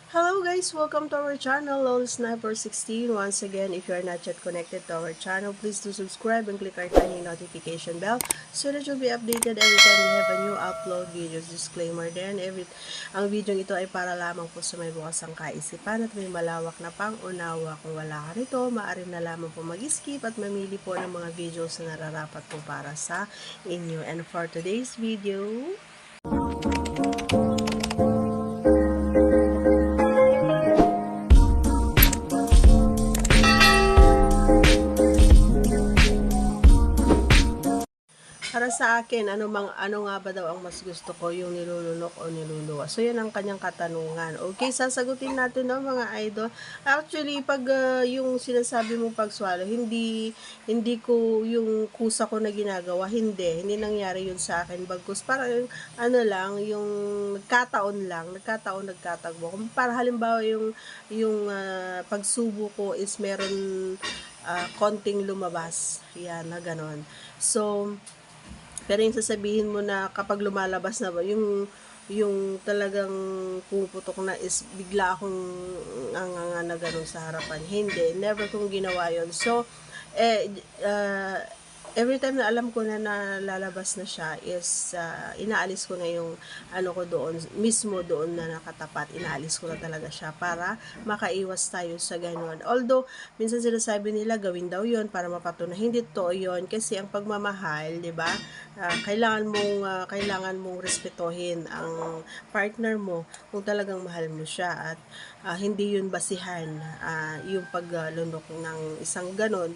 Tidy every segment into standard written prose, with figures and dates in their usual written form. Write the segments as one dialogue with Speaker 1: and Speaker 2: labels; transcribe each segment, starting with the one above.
Speaker 1: Hello guys, welcome to our channel, Lol Sniper 16. Once again, if you are not yet connected to our channel, please do subscribe and click our tiny notification bell so that you'll be updated every time we have a new upload videos. Disclaimer din, ang video ito ay para lamang po sa may bukas ang kaisipan at may malawak na pang-unawa. Kung wala ka rito, maaari na lamang po mag-skip at mamili po ng mga videos na nararapat po para sa inyo. And for today's video, para sa akin, ano nga ba daw ang mas gusto ko, yung nilulunok o niluluwa? So, yan ang kanyang katanungan. Okay, sasagutin natin, no, mga idol. Actually, pag yung sinasabi mong pagswalo, hindi ko yung kusa ko na ginagawa, hindi nangyari yun sa akin. Bagkus, parang yung nagkatagbo. Kung para halimbawa yung pagsubo ko is meron konting lumabas. Yan, na ganon. So, pero yung sasabihin mo na kapag lumalabas na ba, yung talagang pumuputok na is bigla akong na ganun sa harapan. Hindi, never kong ginawa yon. So, eh, every time na alam ko na nalalabas na siya is inaalis ko na yung ano ko doon, mismo doon na nakatapat, inaalis ko na talaga siya para makaiwas tayo sa ganun. Although, minsan sinasabi nila gawin daw yon para mapatunayan, hindi to yon kasi ang pagmamahal, di ba? Kailangan mong respetuhin ang partner mo kung talagang mahal mo siya at hindi yun basihan yung paglunok ng isang ganon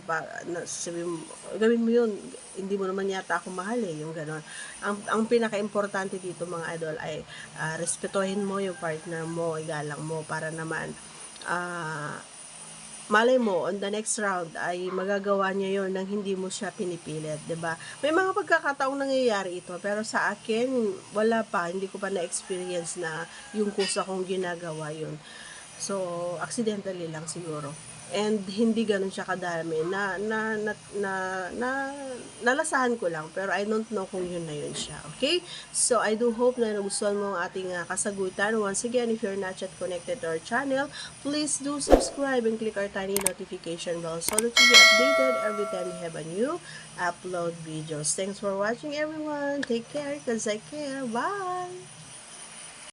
Speaker 1: sabi mo, gawin mo yun, hindi mo naman yata ako mahal yung ganon. Ang pinaka-importante dito mga idol ay respetuhin mo yung partner mo, igalang mo para naman malay mo, on the next round ay magagawa niya yon nang hindi mo siya pinipilit, 'di ba? May mga pagkakataong nangyayari ito, pero sa akin, wala pa, hindi ko pa na-experience na yung kusa kong ginagawa yon. So, accidentally lang siguro. And hindi ganun siya kadami. Nalasahan ko lang, pero I don't know kung yun na yun siya. Okay? So, I do hope na nagustuhan mo ang ating kasagutan. Once again, if you're not yet connected to our channel, please do subscribe and click our tiny notification bell so that you'll be updated every time we have a new upload videos. Thanks for watching, everyone. Take care, because I care. Bye!